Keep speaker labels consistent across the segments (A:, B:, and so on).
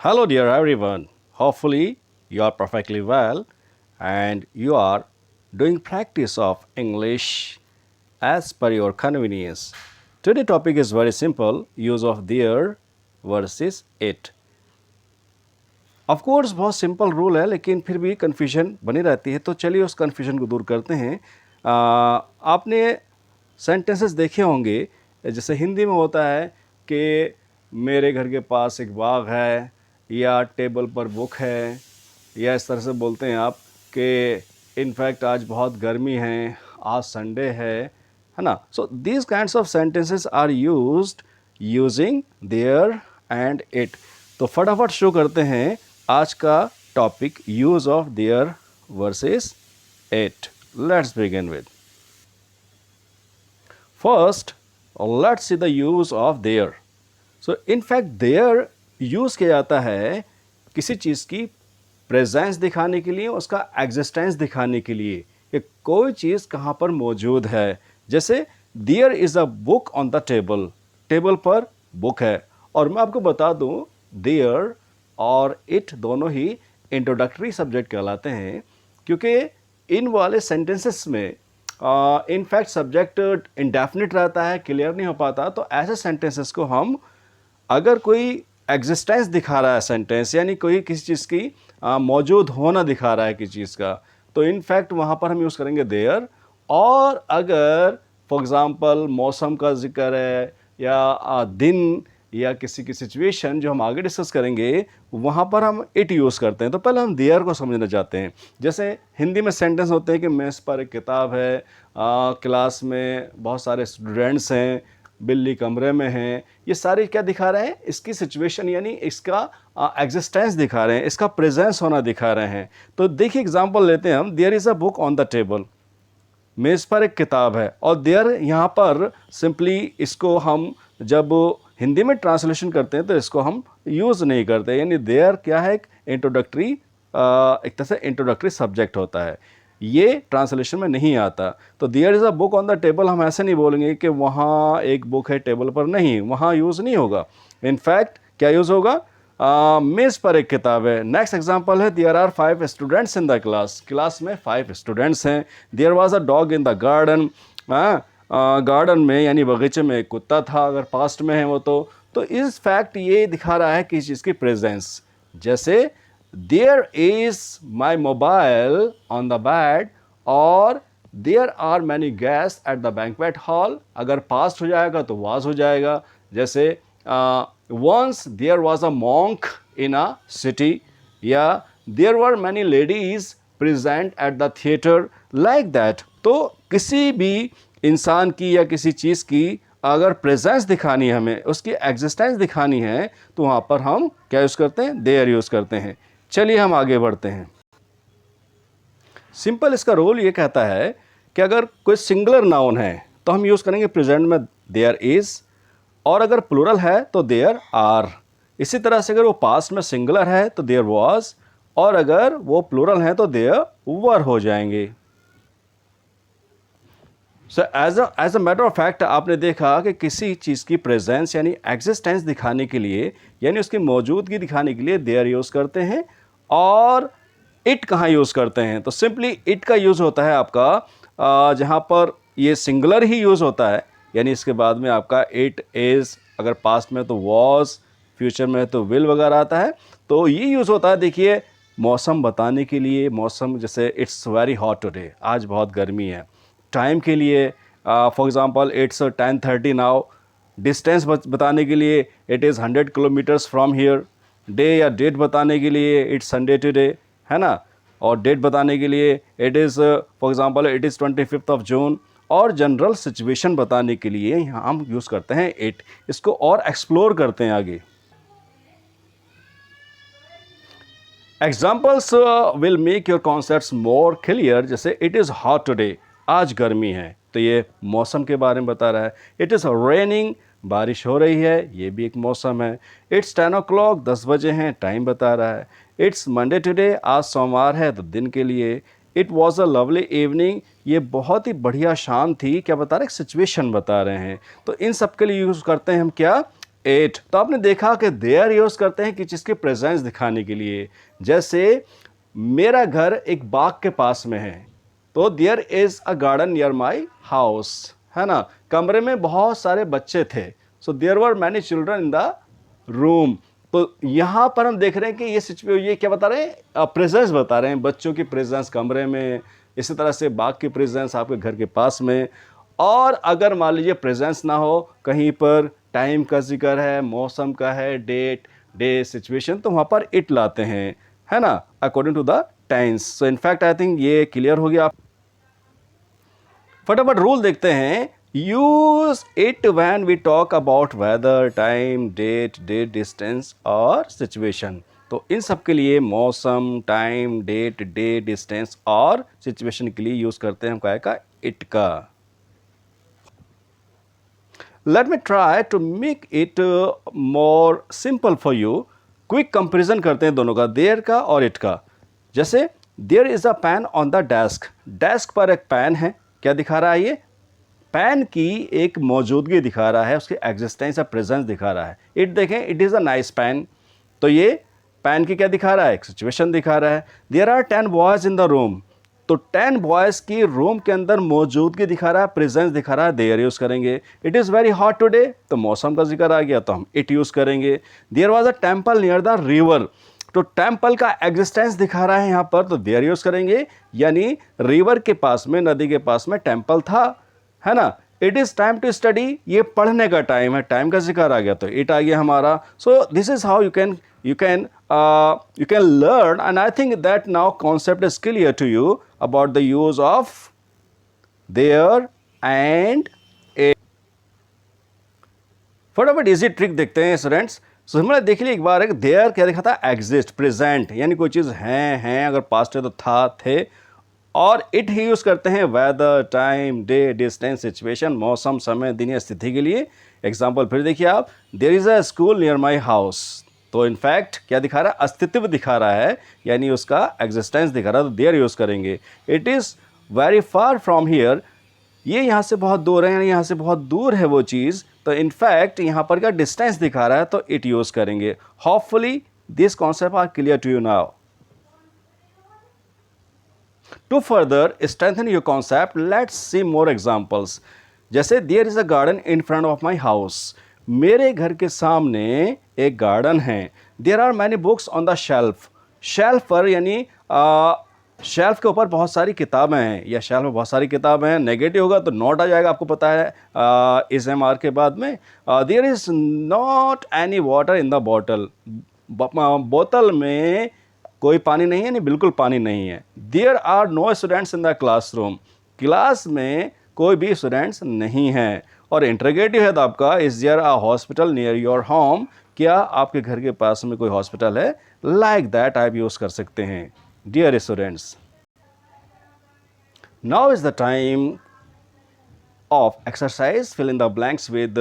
A: Hello, dear everyone. Hopefully, you are perfectly well and you are doing practice of English as per your convenience. Today topic is very simple, use of their versus it. Of course बहुत simple rule है लेकिन फिर भी confusion बनी रहती है, तो चलिए उस कन्फ्यूजन को दूर करते हैं। आपने सेंटेंसेस देखे होंगे, जैसे हिंदी में होता है कि मेरे घर के पास एक बाग है, या टेबल पर बुक है, या इस तरह से बोलते हैं आप कि इनफैक्ट आज बहुत गर्मी है, आज संडे है ना। So these kinds of sentences are used using there and it. तो फटाफट शुरू करते हैं आज का topic, use of there versus it. Let's begin with first, let's see the use of there. So in fact there use किया जाता है किसी चीज़ की प्रेजेंस दिखाने के लिए, उसका एग्जिस्टेंस दिखाने के लिए कि कोई चीज़ कहाँ पर मौजूद है। जैसे there is a book on the table, table पर बुक है। और मैं आपको बता दूं, देयर और इट दोनों ही इंट्रोडक्टरी सब्जेक्ट कहलाते हैं, क्योंकि इन वाले सेंटेंसेस में इनफैक्ट सब्जेक्ट इंडेफिनिट रहता है, क्लियर नहीं हो पाता। तो ऐसे सेंटेंसेस को हम, अगर कोई एग्जिस्टेंस दिखा रहा है सेंटेंस, यानी कोई किसी चीज़ की मौजूद होना दिखा रहा है किसी चीज़ का, तो इनफैक्ट वहाँ पर हम यूज़ करेंगे देयर। और अगर फॉर एग्ज़ाम्पल मौसम का जिक्र है, या दिन, या किसी की सिचुएशन जो हम आगे डिस्कस करेंगे, वहाँ पर हम इट यूज़ करते हैं। तो पहले हम देयर को समझना चाहते हैं। जैसे हिंदी में सेंटेंस होते हैं कि मेज़ पर एक किताब है, क्लास में बहुत सारे स्टूडेंट्स हैं, बिल्ली कमरे में हैं। ये सारे क्या दिखा रहे हैं? इसकी सिचुएशन, यानी इसका एग्जिस्टेंस दिखा रहे हैं, इसका प्रेजेंस होना दिखा रहे हैं। तो देखिए एग्जांपल लेते हैं हम, there is a book on the table, मेज़ पर एक किताब है। और देयर यहाँ पर सिंपली इसको हम जब हिंदी में ट्रांसलेशन करते हैं तो इसको हम यूज़ नहीं करते, यानी देयर क्या है, एक इंट्रोडक्टरी, एक तरह से इंट्रोडक्टरी सब्जेक्ट होता है, ये ट्रांसलेशन में नहीं आता। तो there is a book on the table हम ऐसे नहीं बोलेंगे कि वहाँ एक बुक है टेबल पर, नहीं, वहाँ यूज़ नहीं होगा। इनफैक्ट क्या यूज़ होगा, मेज़ पर एक किताब है। नेक्स्ट एग्जांपल है, there are 5 students in the class, class में 5 स्टूडेंट्स हैं। There was a dog in the garden, garden में यानी बगीचे में एक कुत्ता था, अगर पास्ट में है वो तो इस फैक्ट ये दिखा रहा है किसी चीज़ की प्रेजेंस। जैसे there is my mobile on the bed, और there are many guest at the banquet hall, अगर पास्ट हो जाएगा तो वाज हो जाएगा। जैसे once there was a monk in a city, या there were many ladies present at the theatre, like that. तो किसी भी इंसान की या किसी चीज़ की अगर प्रेजेंस दिखानी है हमें, उसकी एग्जिस्टेंस दिखानी है, तो वहाँ पर हम क्या यूज़ करते हैं, देयर यूज़ करते हैं। चलिए हम आगे बढ़ते हैं। सिंपल इसका रोल ये कहता है कि अगर कोई सिंगुलर नाउन है तो हम यूज़ करेंगे प्रेजेंट में देयर इज़, और अगर प्लूरल है तो देयर आर। इसी तरह से अगर वो पास्ट में सिंगुलर है तो देयर वाज, और अगर वो प्लूरल है तो देयर वर हो जाएंगे। So as a matter of fact आपने देखा कि किसी चीज़ की प्रेजेंस यानी एग्जिस्टेंस दिखाने के लिए, यानी उसकी मौजूदगी दिखाने के लिए देयर यूज़ करते हैं। और इट कहाँ यूज़ करते हैं? तो सिंपली इट का यूज़ होता है आपका जहाँ पर ये सिंगुलर ही यूज़ होता है, यानी इसके बाद में आपका इट इज़, अगर पास्ट में तो वॉज, फ्यूचर में तो विल वगैरह आता है। तो ये यूज़ होता है, देखिए, मौसम बताने के लिए। मौसम जैसे इट्स वेरी हॉट टुडे, आज बहुत गर्मी है। टाइम के लिए, for example it's 10:30 now. Distance बताने के लिए it is 100 kilometres from here. Day या डेट बताने के लिए इट्स संडे टुडे, है ना। और डेट बताने के लिए it is for example it is 25 of June. और जनरल सिचुएशन बताने के लिए यहाँ हम यूज़ करते हैं इट। इसको और एक्सप्लोर करते हैं आगे। Examples will make your concepts more clear. जैसे इट इज़ हॉट टुडे, आज गर्मी है, तो ये मौसम के बारे में बता रहा है। इट इज़ रेनिंग, बारिश हो रही है, ये भी एक मौसम है। इट्स 10 o'clock, 10 बजे हैं, टाइम बता रहा है। इट्स मंडे टुडे, आज सोमवार है, तो दिन के लिए। It was a lovely evening, ये बहुत ही बढ़िया शाम थी, क्या बता रहे हैं, सिचुएशन बता रहे हैं। तो इन सब के लिए यूज़ करते हैं हम क्या, इट। तो आपने देखा कि देयर यूज़ करते हैं कि जिसकी प्रेजेंस दिखाने के लिए। जैसे मेरा घर एक बाग के पास में है, तो there is a garden near my house, है ना। कमरे में बहुत सारे बच्चे थे, so there were many children in the room. तो यहाँ पर हम देख रहे हैं कि ये क्या बता रहे हैं, प्रेजेंस बता रहे हैं, बच्चों की प्रेजेंस कमरे में, इसी तरह से बाग की प्रेजेंस आपके घर के पास में। और अगर मान लीजिए प्रेजेंस ना हो, कहीं पर टाइम का जिक्र है, मौसम का है, डेट, डे, सिचुएशन, तो वहाँ पर इट लाते हैं, है ना, according to the tense. So in fact I think ये क्लियर हो गया। फटाफट रूल देखते हैं। Use it when we talk about weather, time, date, distance और सिचुएशन। तो इन सब के लिए मौसम, टाइम, डेट, डे, डिस्टेंस और सिचुएशन के लिए यूज करते हैं हम क्या का, इट का। Let me try to make it more simple for you. Quick comparison करते हैं दोनों का, देयर का और इट का। जैसे there is a pen on the desk, desk पर एक पेन है, क्या दिखा रहा है ये, पेन की एक मौजूदगी दिखा रहा है, उसकी एग्जिस्टेंस या प्रेजेंस दिखा रहा है। इट देखें, it is a nice pen, तो ये पेन की क्या दिखा रहा है, एक सिचुएशन दिखा रहा है। There are 10 boys in the room, तो 10 बॉयज़ की रूम के अंदर मौजूदगी दिखा रहा है, प्रेजेंस दिखा रहा है, देयर यूज़ करेंगे। It is very hot today, तो मौसम का जिक्र आ गया, तो हम इट यूज़ करेंगे। There was a temple near the river, तो टेम्पल का एग्जिस्टेंस दिखा रहा है यहाँ पर, तो देयर यूज़ करेंगे, यानी रिवर के पास में, नदी के पास में टेम्पल था, है ना। It is time to study, ये पढ़ने का टाइम है, टाइम का जिक्र आ गया, तो इट आ गया हमारा। So this is how you can learn, and I think that now concept is clear to you about the use of there and a। फटाफट इजी ट्रिक देखते हैं स्टूडेंट्स। सो हमने देख लिया एक बार, एक देयर क्या दिखा था, एग्जिस्ट, प्रेजेंट, यानी कोई चीज़ है, अगर पास्ट है तो था, थे। और इट ही यूज़ करते हैं weather, time, day, distance, situation, मौसम, समय, दिन या स्थिति के लिए। एग्जाम्पल फिर देखिए आप, there is a school near my house, तो इनफैक्ट क्या दिखा रहा है, अस्तित्व दिखा रहा है, यानी उसका एग्जिस्टेंस दिखा रहा है, तो देयर यूज़ करेंगे। It is very far from here, ये यहाँ से बहुत दूर है, यानी यहाँ से बहुत दूर है वो चीज़, तो इनफैक्ट यहाँ पर क्या डिस्टेंस दिखा रहा है, तो इट यूज़ करेंगे। Hopefully this concept are clear to you now. To further strengthen your concept, let's see more examples. जैसे there is a garden in front of my house, मेरे घर के सामने एक गार्डन है। There are many books on the shelf, shelf पर यानी shelf के ऊपर बहुत सारी किताबें हैं, या शेल्फ में बहुत सारी किताबें हैं, नेगेटिव होगा तो नॉट आ जाएगा, आपको पता है इस एम आर के बाद में। There is not any water in the bottle, बोतल में कोई पानी नहीं है, नहीं बिल्कुल पानी नहीं है। There are no students in the classroom, class में कोई भी स्टूडेंट्स नहीं हैं। और इंटरोगेटिव है तो आपका, is there a hospital near your home, क्या आपके घर के पास में कोई हॉस्पिटल है, लाइक दैट आप यूज़ कर सकते हैं। Dear students, now is the time of exercise, fill in the blanks with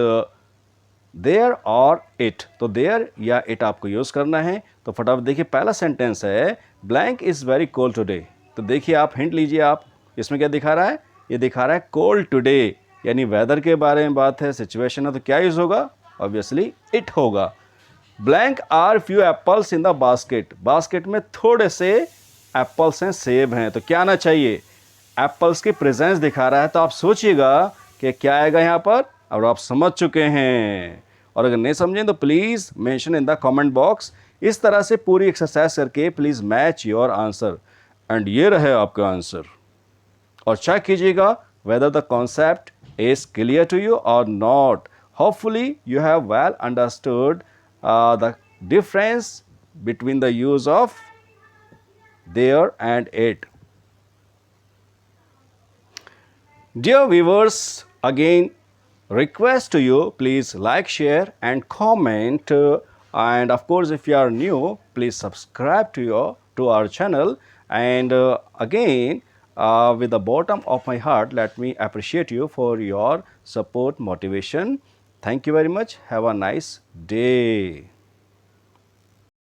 A: there और इट। तो देयर या इट आपको यूज़ करना है। तो फटाफट देखिए, पहला सेंटेंस है blank is very cold today, तो देखिए आप हिंट लीजिए, आप इसमें क्या दिखा रहा है, ये दिखा रहा है कोल्ड टुडे, यानी वेदर के बारे में बात है, सिचुएशन है, तो क्या यूज़ होगा, ऑब्वियसली इट होगा। Blank are few apples in the basket, basket में थोड़े से एप्पल्स हैं, सेब हैं, तो क्या आना चाहिए, एप्पल्स की प्रेजेंस दिखा रहा है, तो आप सोचिएगा कि क्या आएगा यहाँ पर, और आप समझ चुके हैं। और अगर नहीं समझें तो please mention in the comment box. इस तरह से पूरी एक्सरसाइज करके please match your answer, and ये रहे आपका आंसर। और चेक कीजिएगा whether the concept is clear to you और not. Hopefully you have well understood the difference between the use of there and it. Dear viewers, again request to you, please like, share and comment, and of course if you are new, please subscribe to our channel, and again with the bottom of my heart, let me appreciate you for your support, motivation. Thank you very much. Have a nice day.